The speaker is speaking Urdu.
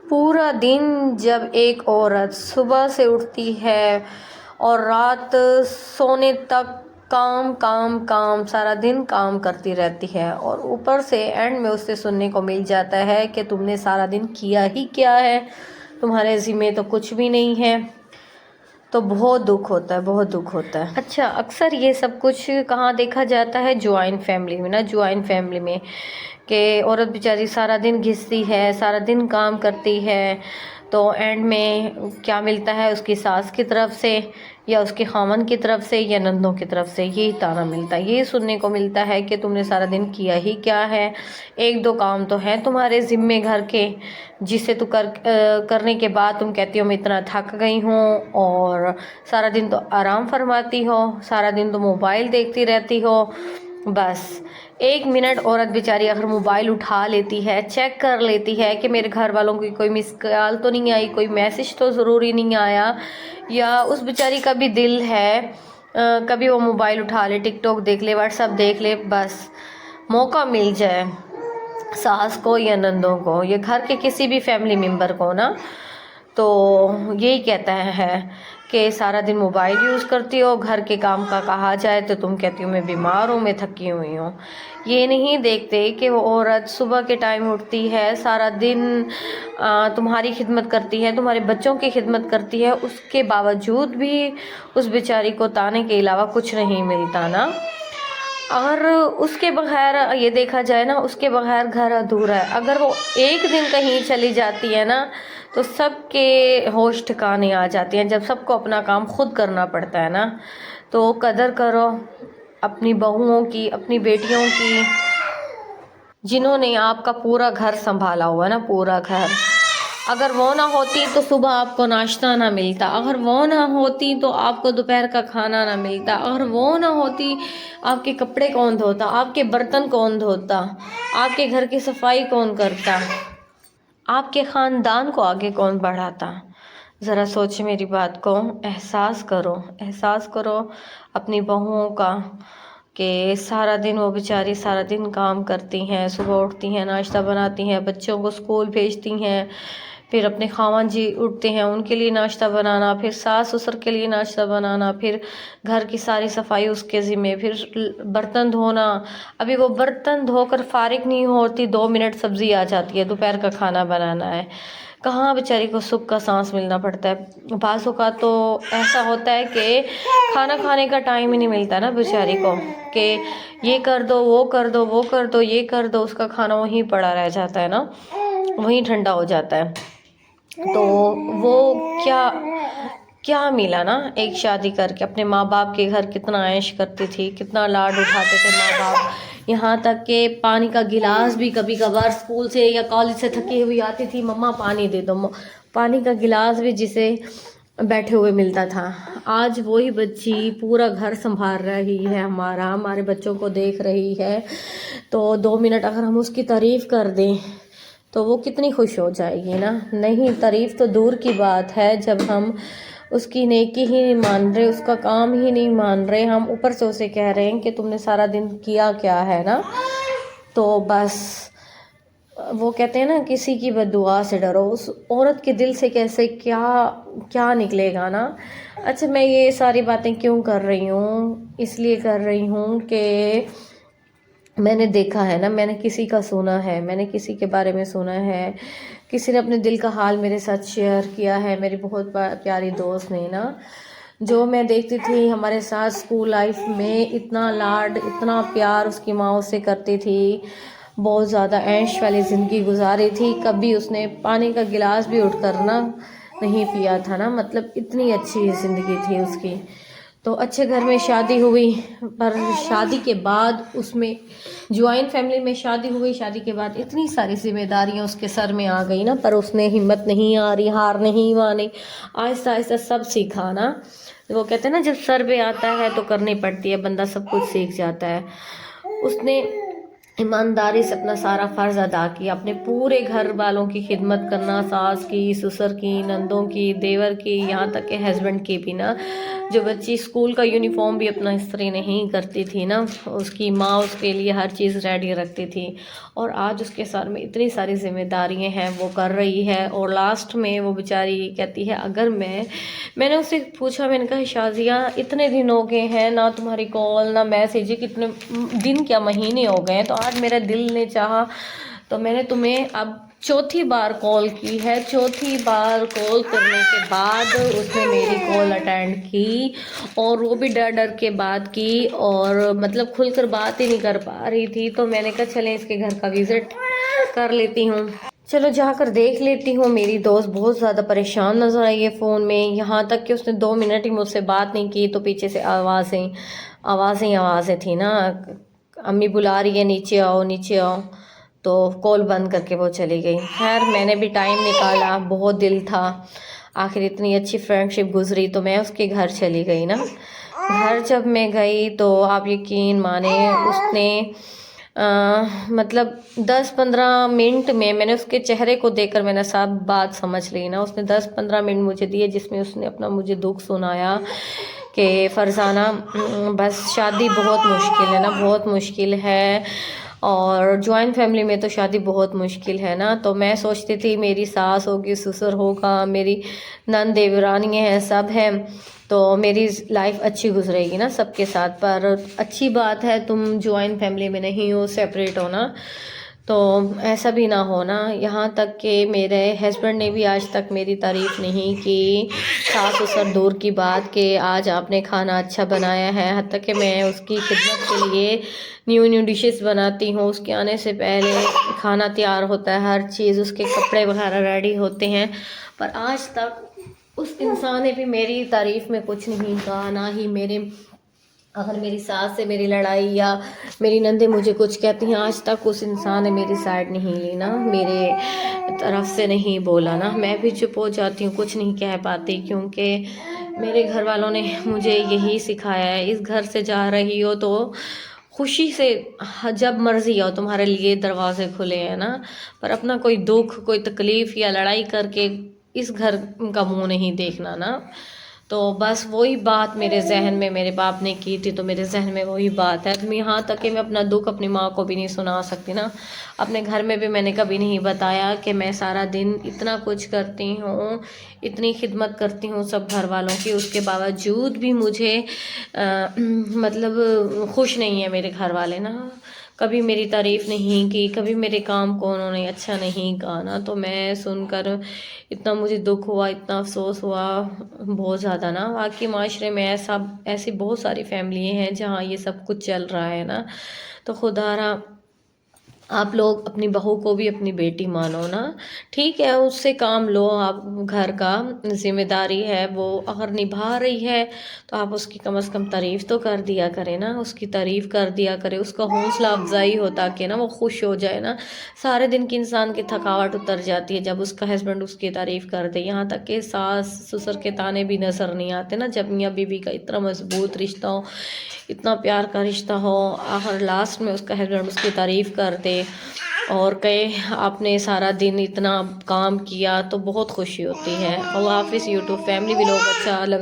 پورا دن جب ایک عورت صبح سے اٹھتی ہے اور رات سونے تک کام کام کام سارا دن کام کرتی رہتی ہے، اور اوپر سے اینڈ میں اس سے سننے کو مل جاتا ہے کہ تم نے سارا دن کیا ہی کیا ہے، تمہارے ذمہ تو کچھ بھی نہیں ہے، تو بہت دکھ ہوتا ہے، بہت دکھ ہوتا ہے۔ اچھا، اکثر یہ سب کچھ کہاں دیکھا جاتا ہے؟ جوائنٹ فیملی میں نا، جوائنٹ فیملی میں کہ عورت بیچاری سارا دن گھستی ہے، سارا دن کام کرتی ہے، تو اینڈ میں کیا ملتا ہے؟ اس کی ساس کی طرف سے یا اس کے خاوند کی طرف سے یا نندوں کی طرف سے یہی طعنہ ملتا ہے، یہی سننے کو ملتا ہے کہ تم نے سارا دن کیا ہی کیا ہے، ایک دو کام تو ہیں تمہارے ذمے گھر کے جسے تو کرنے کے بعد تم کہتی ہو میں اتنا تھک گئی ہوں، اور سارا دن تو آرام فرماتی ہو، سارا دن تو موبائل دیکھتی رہتی ہو۔ بس ایک منٹ عورت بیچاری اگر موبائل اٹھا لیتی ہے، چیک کر لیتی ہے کہ میرے گھر والوں کی کوئی مس کال تو نہیں آئی، کوئی میسج تو ضروری نہیں آیا، یا اس بیچاری کا بھی دل ہے کبھی وہ موبائل اٹھا لے، ٹک ٹاک دیکھ لے، واٹس ایپ دیکھ لے، بس موقع مل جائے ساس کو یا نندوں کو یا گھر کے کسی بھی فیملی ممبر کو نا، تو یہی کہتا ہے کہ سارا دن موبائل یوز کرتی ہو، گھر کے کام کا کہا جائے تو تم کہتی ہو میں بیمار ہوں، میں تھکی ہوئی ہوں۔ یہ نہیں دیکھتے کہ وہ عورت صبح کے ٹائم اٹھتی ہے، سارا دن تمہاری خدمت کرتی ہے، تمہارے بچوں کی خدمت کرتی ہے، اس کے باوجود بھی اس بیچاری کو طعنے کے علاوہ کچھ نہیں ملتا نا۔ اور اس کے بغیر یہ دیکھا جائے نا، اس کے بغیر گھر ادھورا ہے۔ اگر وہ ایک دن کہیں چلی جاتی ہے نا تو سب کے ہوش ٹھکانے آ جاتے ہیں، جب سب کو اپنا کام خود کرنا پڑتا ہے نا، تو قدر کرو اپنی بہوؤں کی، اپنی بیٹیوں کی، جنہوں نے آپ کا پورا گھر سنبھالا ہوا نا، پورا گھر۔ اگر وہ نہ ہوتی تو صبح آپ کو ناشتہ نہ ملتا، اگر وہ نہ ہوتی تو آپ کو دوپہر کا کھانا نہ ملتا، اگر وہ نہ ہوتی آپ کے کپڑے کون دھوتا، آپ کے برتن کون دھوتا، آپ کے گھر کی صفائی کون کرتا، آپ کے خاندان کو آگے کون بڑھاتا؟ ذرا سوچ میری بات کو، احساس کرو، احساس کرو اپنی بہوؤں کا کہ سارا دن وہ بیچاری سارا دن کام کرتی ہیں، صبح اٹھتی ہیں، ناشتہ بناتی ہیں، بچوں کو اسکول بھیجتی ہیں، پھر اپنے خاوند جی اٹھتے ہیں ان کے لیے ناشتہ بنانا، پھر ساس سسر کے لیے ناشتہ بنانا، پھر گھر کی ساری صفائی اس کے ذمے، پھر برتن دھونا۔ ابھی وہ برتن دھو کر فارغ نہیں ہوتی، 2 منٹ سبزی آ جاتی ہے، دوپہر کا کھانا بنانا ہے، کہاں بیچاری کو سکھ کا سانس ملنا پڑتا ہے۔ بعض اوقات تو ایسا ہوتا ہے کہ کھانا کھانے کا ٹائم ہی نہیں ملتا نا بیچاری کو، کہ یہ کر دو، وہ کر دو، وہ کر دو، یہ کر دو، اس کا کھانا وہیں پڑا رہ جاتا ہے نا، وہیں ٹھنڈا ہو جاتا ہے۔ تو وہ کیا ملا نا، ایک شادی کر کے اپنے ماں باپ کے گھر کتنا عیش کرتی تھی، کتنا لاڈ اٹھاتے تھے ماں باپ، یہاں تک کہ پانی کا گلاس بھی کبھی کبھار اسکول سے یا کالج سے تھکی ہوئی آتی تھی، مما پانی دے دو، پانی کا گلاس بھی جسے بیٹھے ہوئے ملتا تھا۔ آج وہی بچی پورا گھر سنبھال رہی ہے، ہمارے بچوں کو دیکھ رہی ہے، تو 2 منٹ اگر ہم اس کی تعریف کر دیں تو وہ کتنی خوش ہو جائے گی نا۔ نہیں، تعریف تو دور کی بات ہے، جب ہم اس کی نیکی ہی نہیں مان رہے، اس کا کام ہی نہیں مان رہے، ہم اوپر سے اسے کہہ رہے ہیں کہ تم نے سارا دن کیا کیا ہے نا، تو بس وہ کہتے ہیں نا کسی کی بد دعا سے ڈرو، اس عورت کے دل سے کیسے کیا نکلے گا نا۔ اچھا، میں یہ ساری باتیں کیوں کر رہی ہوں؟ اس لیے کر رہی ہوں کہ میں نے دیکھا ہے نا، میں نے کسی کا سنا ہے، میں نے کسی کے بارے میں سنا ہے، کسی نے اپنے دل کا حال میرے ساتھ شیئر کیا ہے، میری بہت پیاری دوست نے نا، جو میں دیکھتی تھی ہمارے ساتھ اسکول لائف میں اتنا لاڈ، اتنا پیار اس کی ماں اس سے کرتی تھی، بہت زیادہ عیش والی زندگی گزاری تھی، کبھی اس نے پانی کا گلاس بھی اٹھ کر نا نہیں پیا تھا نا، مطلب اتنی اچھی زندگی تھی اس کی۔ تو اچھے گھر میں شادی ہوئی، پر شادی کے بعد اس میں جوائنٹ فیملی میں شادی ہوئی، شادی کے بعد اتنی ساری ذمہ داریاں اس کے سر میں آ گئی نا، پر اس نے ہمت نہیں ہار نہیں مانی، آہستہ آہستہ سب سیکھا نا۔ وہ کہتے ہیں نا جب سر پہ آتا ہے تو کرنی پڑتی ہے، بندہ سب کچھ سیکھ جاتا ہے۔ اس نے ایمانداری سے اپنا سارا فرض ادا کیا، اپنے پورے گھر والوں کی خدمت کرنا، ساس کی، سسر کی، نندوں کی، دیور کی، یہاں تک کہ ہسبینڈ کی بھی نا۔ جو بچی اسکول کا یونیفارم بھی اپنا استری نہیں کرتی تھی نا، اس کی ماں اس کے لیے ہر چیز ریڈی رکھتی تھی، اور آج اس کے سر میں اتنی ساری ذمہ داریاں ہیں وہ کر رہی ہے۔ اور لاسٹ میں وہ بیچاری کہتی ہے، اگر میں نے اس سے پوچھا، میں نے کہا شازیہ اتنے دن ہو گئے ہیں نہ تمہاری کال نہ میسیج، کتنے دن کیا مہینے ہو گئے ہیں، تو آج میرا دل نے چاہا تو میں نے تمہیں اب چوتھی بار کال کی ہے۔ چوتھی بار کال کرنے کے بعد اس نے میری کال اٹینڈ کی، اور وہ بھی ڈر ڈر کے بات کی، اور مطلب کھل کر بات ہی نہیں کر پا رہی تھی۔ تو میں نے کہا چلیں اس کے گھر کا وزٹ کر لیتی ہوں، چلو جا کر دیکھ لیتی ہوں۔ میری دوست بہت زیادہ پریشان نظر آئی ہے فون میں، یہاں تک کہ اس نے 2 منٹ ہی مجھ سے بات نہیں کی تو پیچھے سے آوازیں تھیں نا، امی بلا رہی ہے نیچے آؤ نیچے آؤ، تو کال بند کر کے وہ چلی گئی۔ خیر میں نے بھی ٹائم نکالا، بہت دل تھا، آخر اتنی اچھی فرینڈ شپ گزری تو میں اس کے گھر چلی گئی نا۔ گھر جب میں گئی تو آپ یقین مانیں اس نے مطلب 10-15 منٹ میں نے اس کے چہرے کو دیکھ کر میں نے سب بات سمجھ لی نا۔ اس نے 10-15 منٹ مجھے دیے جس میں اس نے اپنا مجھے دکھ سنایا کہ فرزانہ بس شادی بہت مشکل ہے نا، بہت مشکل ہے، اور جوائنٹ فیملی میں تو شادی بہت مشکل ہے نا۔ تو میں سوچتی تھی میری ساس ہوگی، سسر ہوگا، میری نند دیورانی ہیں، سب ہیں، تو میری لائف اچھی گزرے گی نا سب کے ساتھ۔ پر اچھی بات ہے تم جوائنٹ فیملی میں نہیں ہو، سیپریٹ ہو نا، تو ایسا بھی نہ ہونا۔ یہاں تک کہ میرے ہسبینڈ نے بھی آج تک میری تعریف نہیں کی، ساس سسر دور کی بات کہ آج آپ نے کھانا اچھا بنایا ہے، حتیٰ کہ میں اس کی خدمت کے لیے نیو ڈشز بناتی ہوں، اس کے آنے سے پہلے کھانا تیار ہوتا ہے، ہر چیز، اس کے کپڑے وغیرہ ریڈی ہوتے ہیں، پر آج تک اس انسان نے بھی میری تعریف میں کچھ نہیں کہا، نہ ہی اگر میری ساس سے میری لڑائی یا میری نندیں مجھے کچھ کہتی ہیں، آج تک اس انسان نے میری سائڈ نہیں لی نا، میرے طرف سے نہیں بولا نا۔ میں بھی چپ ہو جاتی ہوں، کچھ نہیں کہہ پاتی، کیونکہ میرے گھر والوں نے مجھے یہی سکھایا ہے، اس گھر سے جا رہی ہو تو خوشی سے، جب مرضی آؤ، تمہارے لیے دروازے کھلے ہیں نا، پر اپنا کوئی دکھ، کوئی تکلیف یا لڑائی کر کے اس گھر کا منہ نہیں دیکھنا نا۔ تو بس وہی بات میرے ذہن میں میرے باپ نے کی تھی، تو میرے ذہن میں وہی بات ہے۔ یہاں تک کہ میں اپنا دکھ اپنی ماں کو بھی نہیں سنا سکتی نا، اپنے گھر میں بھی میں نے کبھی نہیں بتایا کہ میں سارا دن اتنا کچھ کرتی ہوں، اتنی خدمت کرتی ہوں سب گھر والوں کی، اس کے باوجود بھی مجھے مطلب خوش نہیں ہے میرے گھر والے نا، کبھی میری تعریف نہیں کی، کبھی میرے کام کو انہوں نے اچھا نہیں کہا نا۔ تو میں سن کر اتنا مجھے دکھ ہوا، اتنا افسوس ہوا بہت زیادہ نا۔ باقی معاشرے میں ایسی بہت ساری فیملی ہیں جہاں یہ سب کچھ چل رہا ہے نا، تو خدا را آپ لوگ اپنی بہو کو بھی اپنی بیٹی مانو نا، ٹھیک ہے اس سے کام لو، آپ گھر کا ذمہ داری ہے وہ اگر نبھا رہی ہے تو آپ اس کی کم از کم تعریف تو کر دیا کرے نا، اس کی تعریف کر دیا کرے، اس کا حوصلہ افزائی ہوتا کہ نا وہ خوش ہو جائے نا۔ سارے دن کی انسان کی تھکاوٹ اتر جاتی ہے جب اس کا ہسبینڈ اس کی تعریف کر دے، یہاں تک کہ ساس سسر کے تانے بھی نظر نہیں آتے نا، جب میاں بیوی کا اتنا مضبوط رشتہ ہو، اتنا پیار کا رشتہ ہو، آخر لاسٹ میں اس کا ہسبینڈ اس کی تعریف کر دے اور کہے آپ نے سارا دن اتنا کام کیا، تو بہت خوشی ہوتی ہے۔ اللہ حافظ۔ یوٹیوب فیملی بھی لوگ اچھا لگا۔